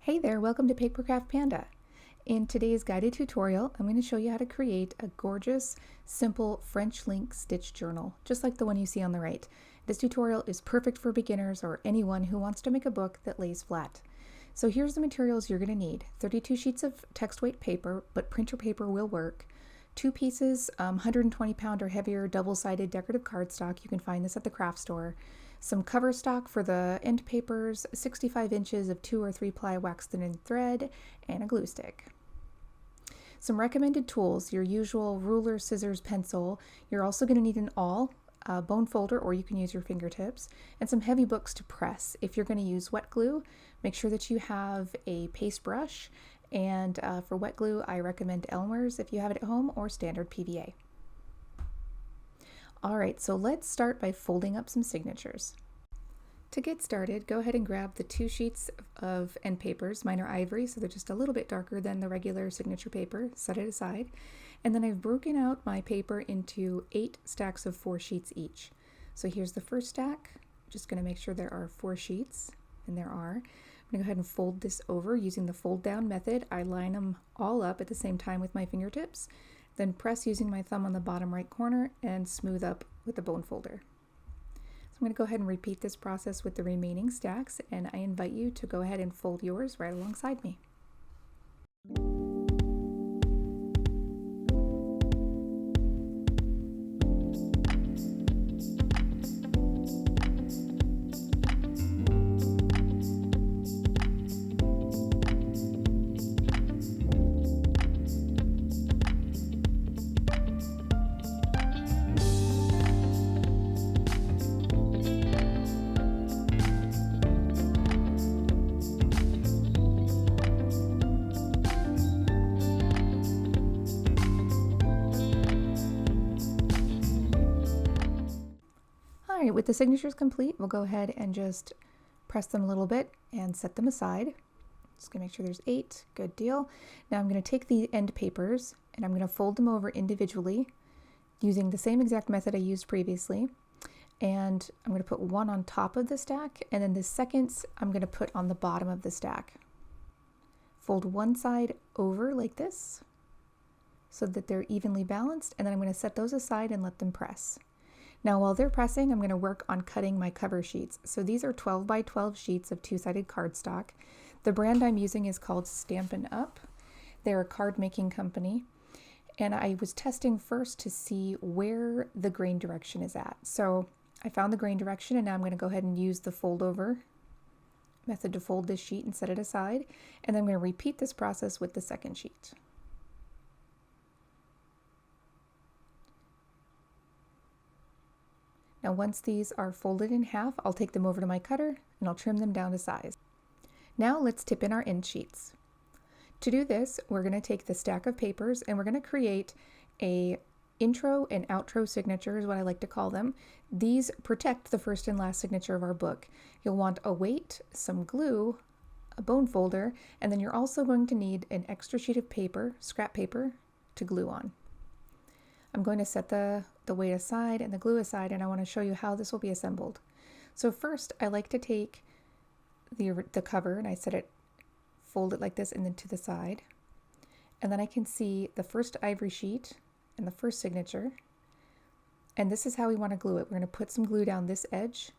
Hey there, welcome to Papercraft Panda. In today's guided tutorial, I'm going to show you how to create a gorgeous, simple French link stitch journal, just like the one you see on the right. This tutorial is perfect for beginners or anyone who wants to make a book that lays flat. So here's the materials you're going to need. 32 sheets of text weight paper, but printer paper will work. 2 pieces, 120-pound or heavier double-sided decorative cardstock. You can find this at the craft store. Some cover stock for the end papers, 65 inches of 2 or 3 ply wax thinning thread, and a glue stick. Some recommended tools, your usual ruler, scissors, pencil. You're also going to need an awl, a bone folder, or you can use your fingertips, and some heavy books to press. If you're going to use wet glue, make sure that you have a paste brush, and for wet glue, I recommend Elmer's if you have it at home, or standard PVA. Alright, so let's start by folding up some signatures. To get started, go ahead and grab the 2 sheets of end papers. Mine are ivory, so they're just a little bit darker than the regular signature paper. Set it aside. And then I've broken out my paper into 8 stacks of 4 sheets each. So here's the first stack. Just going to make sure there are 4 sheets, and there are. I'm going to go ahead and fold this over using the fold down method. I line them all up at the same time with my fingertips. Then press using my thumb on the bottom right corner and smooth up with the bone folder. So I'm going to go ahead and repeat this process with the remaining stacks, and I invite you to go ahead and fold yours right alongside me. Alright, with the signatures complete, we'll go ahead and just press them a little bit and set them aside. Just gonna make sure there's 8, good deal. Now I'm gonna take the end papers and I'm gonna fold them over individually using the same exact method I used previously. And I'm gonna put one on top of the stack, and then the second I'm gonna put on the bottom of the stack. Fold one side over like this so that they're evenly balanced, and then I'm gonna set those aside and let them press. Now while they're pressing, I'm going to work on cutting my cover sheets. So these are 12 by 12 sheets of 2-sided cardstock. The brand I'm using is called Stampin' Up. They're a card making company. And I was testing first to see where the grain direction is at. So I found the grain direction, and now I'm going to go ahead and use the fold over method to fold this sheet and set it aside. And then I'm going to repeat this process with the second sheet. Now once these are folded in half, I'll take them over to my cutter and I'll trim them down to size. Now let's tip in our end sheets. To do this, we're going to take the stack of papers and we're going to create a intro and outro signature is what I like to call them. These protect the first and last signature of our book. You'll want a weight, some glue, a bone folder, and then you're also going to need an extra sheet of paper, scrap paper, to glue on. I'm going to set the weight aside and the glue aside, and I want to show you how this will be assembled. So first, I like to take the cover and I fold it like this and then to the side. And then I can see the first ivory sheet and the first signature. And this is how we want to glue it. We're going to put some glue down this edge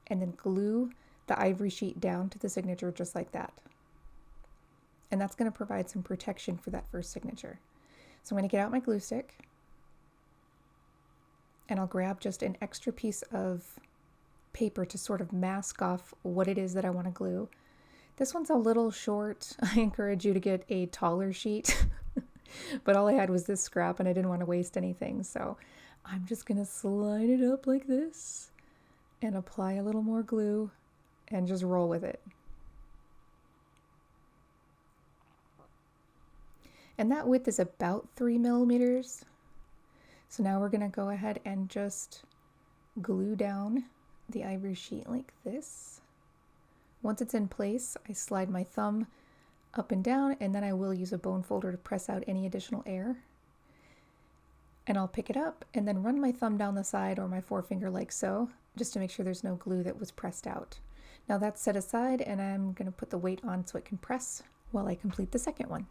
and then glue the ivory sheet down to the signature just like that. And that's going to provide some protection for that first signature. So I'm going to get out my glue stick. And I'll grab just an extra piece of paper to sort of mask off what it is that I want to glue. This one's a little short. I encourage you to get a taller sheet, but all I had was this scrap and I didn't want to waste anything. So I'm just going to slide it up like this and apply a little more glue and just roll with it. And that width is about 3 millimeters. So now we're going to go ahead and just glue down the ivory sheet like this. Once it's in place, I slide my thumb up and down, and then I will use a bone folder to press out any additional air. And I'll pick it up and then run my thumb down the side or my forefinger like so, just to make sure there's no glue that was pressed out. Now that's set aside, and I'm going to put the weight on so it can press while I complete the second one.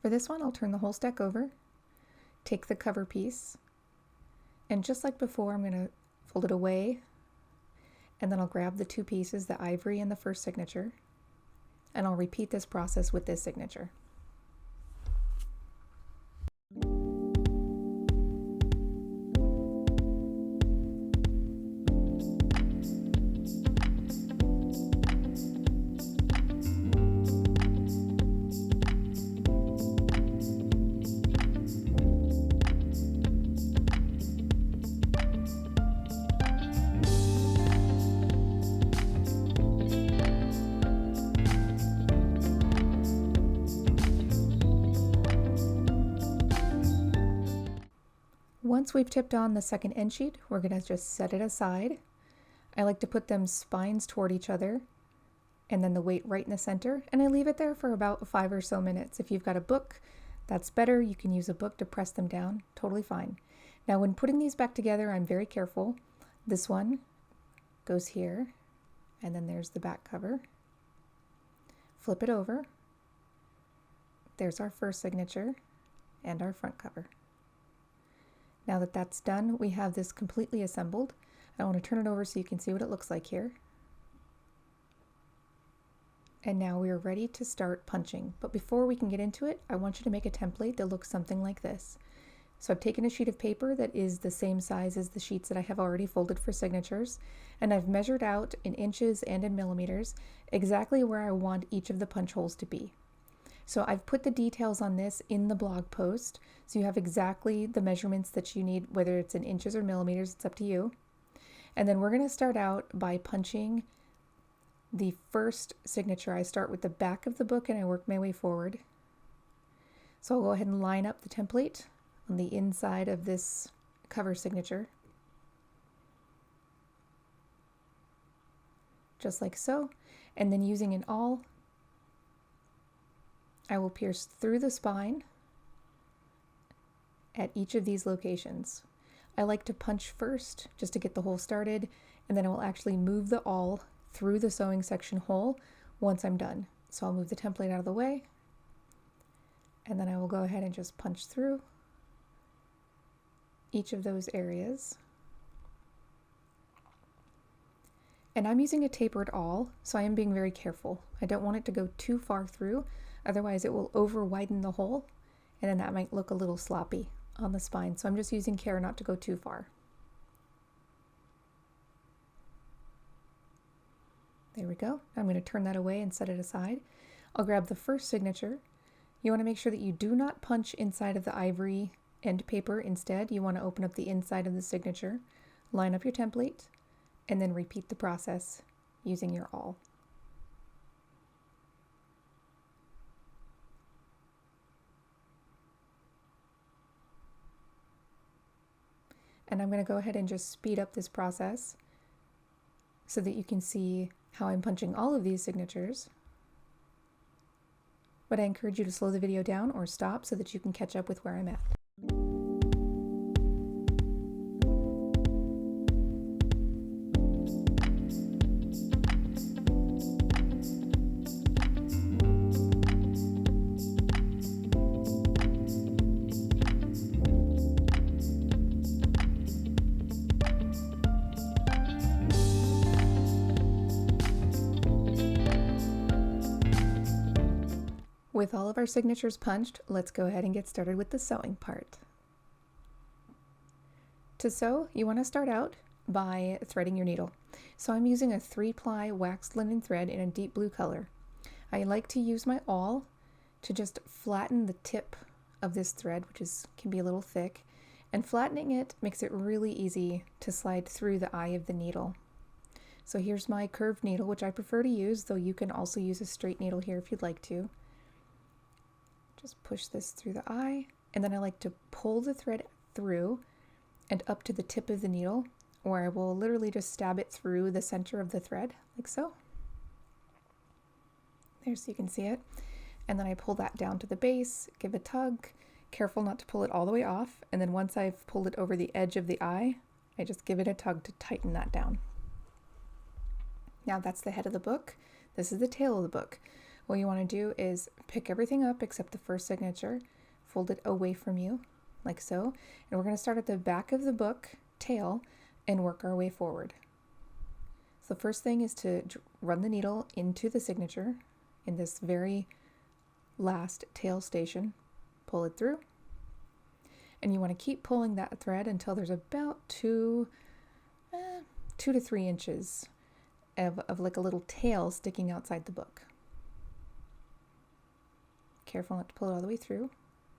For this one, I'll turn the whole stack over, take the cover piece, and just like before, I'm going to fold it away, and then I'll grab the two pieces, the ivory and the first signature, and I'll repeat this process with this signature. Once we've tipped on the second end sheet, we're going to just set it aside. I like to put them spines toward each other and then the weight right in the center, and I leave it there for about 5 or so minutes. If you've got a book, that's better. You can use a book to press them down, totally fine. Now when putting these back together, I'm very careful. This one goes here, and then there's the back cover. Flip it over. There's our first signature and our front cover. Now that that's done, we have this completely assembled. I want to turn it over so you can see what it looks like here. And now we are ready to start punching. But before we can get into it, I want you to make a template that looks something like this. So I've taken a sheet of paper that is the same size as the sheets that I have already folded for signatures, and I've measured out in inches and in millimeters exactly where I want each of the punch holes to be. So I've put the details on this in the blog post, so you have exactly the measurements that you need, whether it's in inches or millimeters, it's up to you. And then we're going to start out by punching the first signature. I start with the back of the book and I work my way forward. So I'll go ahead and line up the template on the inside of this cover signature, just like so. And then using an awl, I will pierce through the spine at each of these locations. I like to punch first just to get the hole started, and then I will actually move the awl through the sewing section hole once I'm done. So I'll move the template out of the way, and then I will go ahead and just punch through each of those areas. And I'm using a tapered awl, so I am being very careful. I don't want it to go too far through, otherwise it will over widen the hole, and then that might look a little sloppy on the spine. So I'm just using care not to go too far. There we go. I'm going to turn that away and set it aside. I'll grab the first signature. You want to make sure that you do not punch inside of the ivory end paper. Instead, you want to open up the inside of the signature, line up your template, and then repeat the process using your awl. And I'm going to go ahead and just speed up this process so that you can see how I'm punching all of these signatures. But I encourage you to slow the video down or stop so that you can catch up with where I'm at. With all of our signatures punched, let's go ahead and get started with the sewing part. To sew, you want to start out by threading your needle. So I'm using a 3-ply waxed linen thread in a deep blue color. I like to use my awl to just flatten the tip of this thread, which can be a little thick, and flattening it makes it really easy to slide through the eye of the needle. So here's my curved needle, which I prefer to use, though you can also use a straight needle here if you'd like to. Just push this through the eye, and then I like to pull the thread through and up to the tip of the needle, or I will literally just stab it through the center of the thread, like so. There, so you can see it. And then I pull that down to the base, give a tug, careful not to pull it all the way off, and then once I've pulled it over the edge of the eye, I just give it a tug to tighten that down. Now that's the head of the book. This is the tail of the book. What you want to do is pick everything up except the first signature, fold it away from you, like so. And we're going to start at the back of the book, tail, and work our way forward. So the first thing is to run the needle into the signature in this very last tail station. Pull it through. And you want to keep pulling that thread until there's about 2 to 3 inches of like a little tail sticking outside the book. Careful not to pull it all the way through.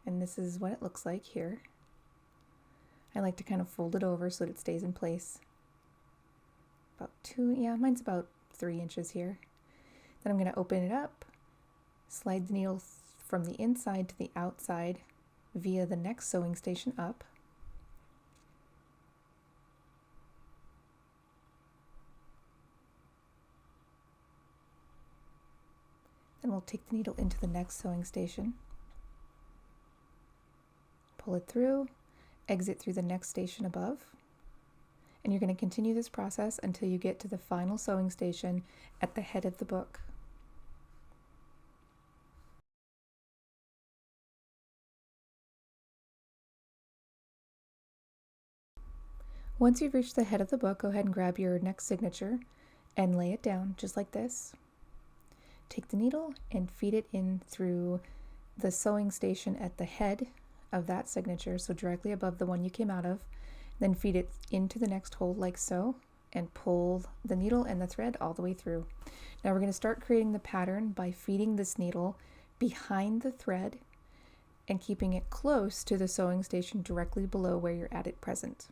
And this is what it looks like here. I like to kind of fold it over so that it stays in place. About 2, yeah, mine's about 3 inches here. Then I'm going to open it up, slide the needle from the inside to the outside via the next sewing station up. Then we'll take the needle into the next sewing station, pull it through, exit through the next station above, and you're going to continue this process until you get to the final sewing station at the head of the book. Once you've reached the head of the book, go ahead and grab your next signature and lay it down just like this. Take the needle and feed it in through the sewing station at the head of that signature, so directly above the one you came out of. Then feed it into the next hole like so, and pull the needle and the thread all the way through. Now we're going to start creating the pattern by feeding this needle behind the thread and keeping it close to the sewing station directly below where you're at at present.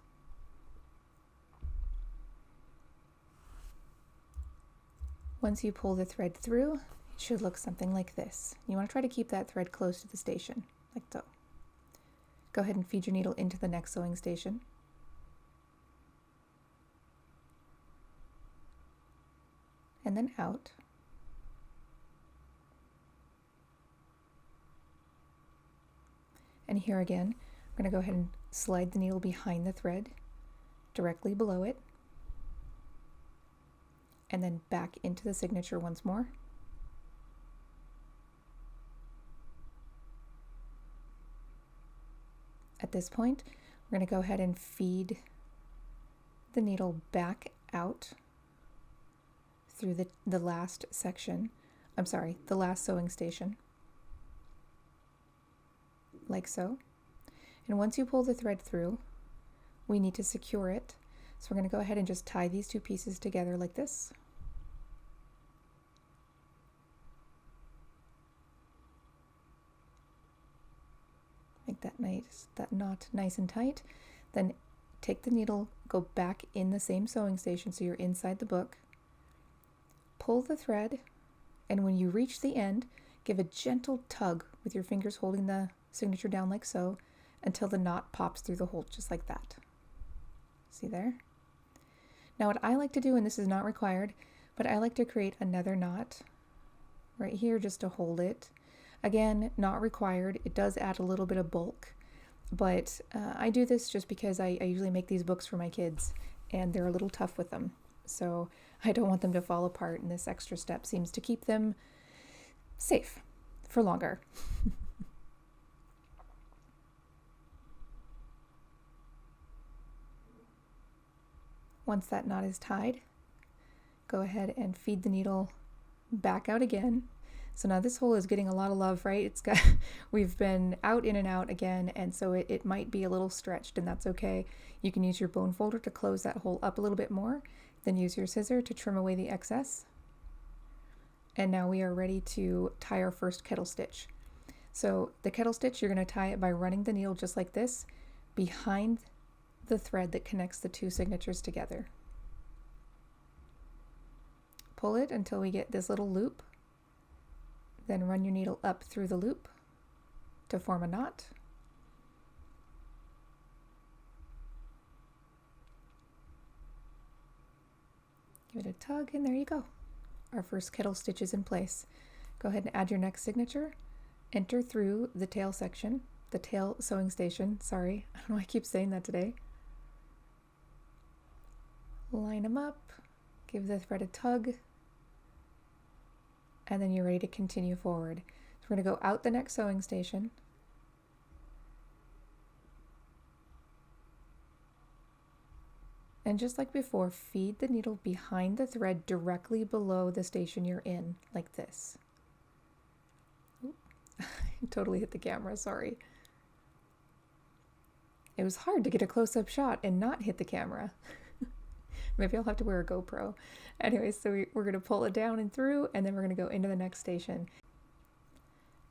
Once you pull the thread through, it should look something like this. You want to try to keep that thread close to the station, like so. Go ahead and feed your needle into the next sewing station. And then out. And here again, I'm going to go ahead and slide the needle behind the thread, directly below it, and then back into the signature once more. At this point, we're going to go ahead and feed the needle back out through the last section, the last sewing station, like so. And once you pull the thread through, we need to secure it. So we're going to go ahead and just tie these two pieces together like this. Make that knot nice and tight. Then take the needle, go back in the same sewing station so you're inside the book. Pull the thread, and when you reach the end, give a gentle tug with your fingers holding the signature down like so until the knot pops through the hole just like that. See there? Now what I like to do, and this is not required, but I like to create another knot right here just to hold it. Again, not required. It does add a little bit of bulk, but I do this just because I usually make these books for my kids and they're a little tough with them. So I don't want them to fall apart, and this extra step seems to keep them safe for longer. Once that knot is tied, go ahead and feed the needle back out again. So now this hole is getting a lot of love, right? We've been out, in and out again, and so it might be a little stretched, and that's okay. You can use your bone folder to close that hole up a little bit more, then use your scissor to trim away the excess. And now we are ready to tie our first kettle stitch. So the kettle stitch, you're going to tie it by running the needle just like this behind the thread that connects the two signatures together. Pull it until we get this little loop, then run your needle up through the loop to form a knot. Give it a tug, and there you go. Our first kettle stitch is in place. Go ahead and add your next signature, enter through the tail section, the tail sewing station, sorry, I don't know why I keep saying that today. Line them up, give the thread a tug and then you're ready to continue forward. So we're going to go out the next sewing station. And just like before, feed the needle behind the thread directly below the station you're in, like this. I totally hit the camera, sorry. It was hard to get a close-up shot and not hit the camera. Maybe I'll have to wear a GoPro. Anyway, so we're going to pull it down and through, and then we're going to go into the next station.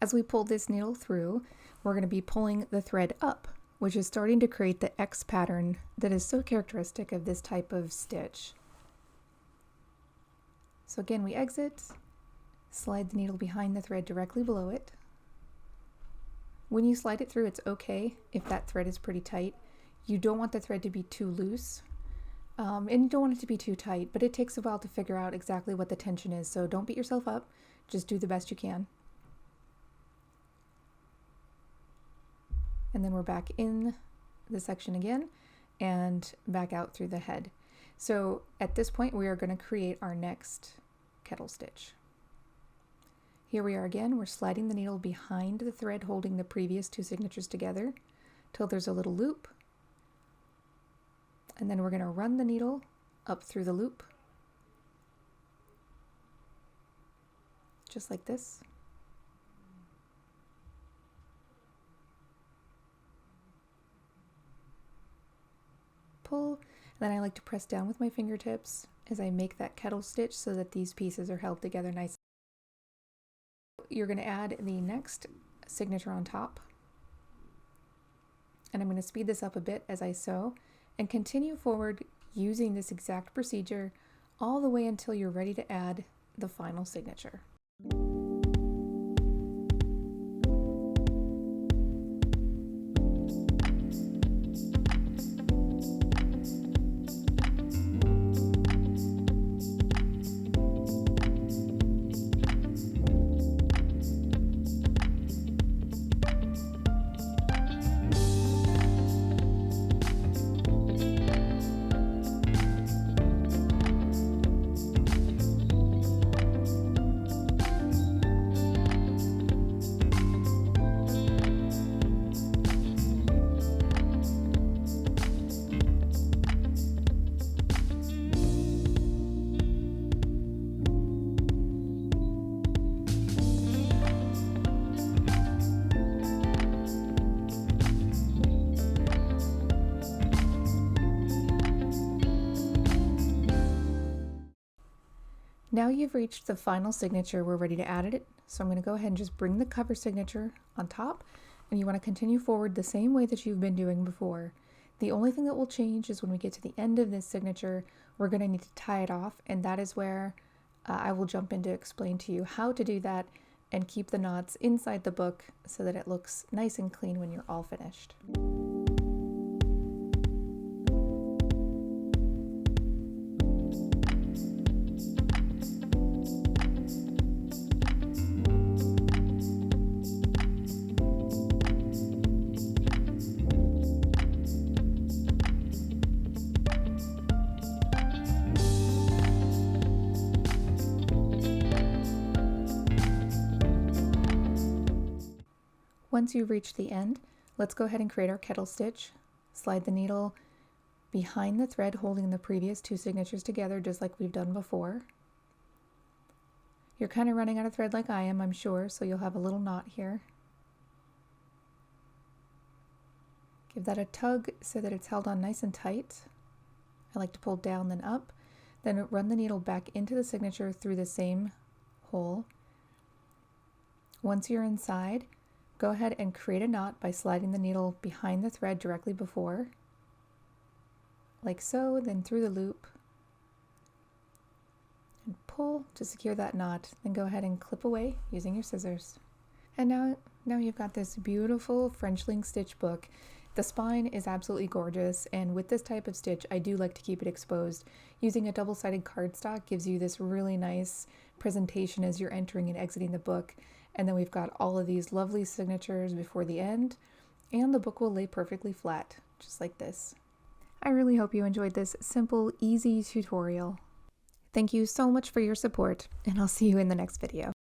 As we pull this needle through, we're going to be pulling the thread up, which is starting to create the X pattern that is so characteristic of this type of stitch. So again, we exit, slide the needle behind the thread directly below it. When you slide it through, it's okay if that thread is pretty tight. You don't want the thread to be too loose, and you don't want it to be too tight, but it takes a while to figure out exactly what the tension is, so don't beat yourself up, just do the best you can. And then we're back in the section again and back out through the head. So at this point, we are going to create our next kettle stitch. Here we are again, we're sliding the needle behind the thread holding the previous two signatures together till there's a little loop. And then we're going to run the needle up through the loop, just like this. Pull, and then I like to press down with my fingertips as I make that kettle stitch so that these pieces are held together nicely. You're going to add the next signature on top, and I'm going to speed this up a bit as I sew and continue forward using this exact procedure all the way until you're ready to add the final signature. Now you've reached the final signature, we're ready to add it. So I'm going to go ahead and just bring the cover signature on top, and you want to continue forward the same way that you've been doing before. The only thing that will change is when we get to the end of this signature, we're going to need to tie it off, and that is where I will jump in to explain to you how to do that and keep the knots inside the book so that it looks nice and clean when you're all finished. Once you reach the end, let's go ahead and create our kettle stitch. Slide the needle behind the thread holding the previous two signatures together just like we've done before. You're kind of running out of thread like I am, I'm sure, so you'll have a little knot here. Give that a tug so that it's held on nice and tight. I like to pull down then up, then run the needle back into the signature through the same hole. Once you're inside, go ahead and create a knot by sliding the needle behind the thread directly before, like so, then through the loop, and pull to secure that knot. Then go ahead and clip away using your scissors. And now you've got this beautiful French-link stitch book. The spine is absolutely gorgeous, and with this type of stitch, I do like to keep it exposed. Using a double-sided cardstock gives you this really nice presentation as you're entering and exiting the book. And then we've got all of these lovely signatures before the end, and the book will lay perfectly flat, just like this. I really hope you enjoyed this simple, easy tutorial. Thank you so much for your support, and I'll see you in the next video.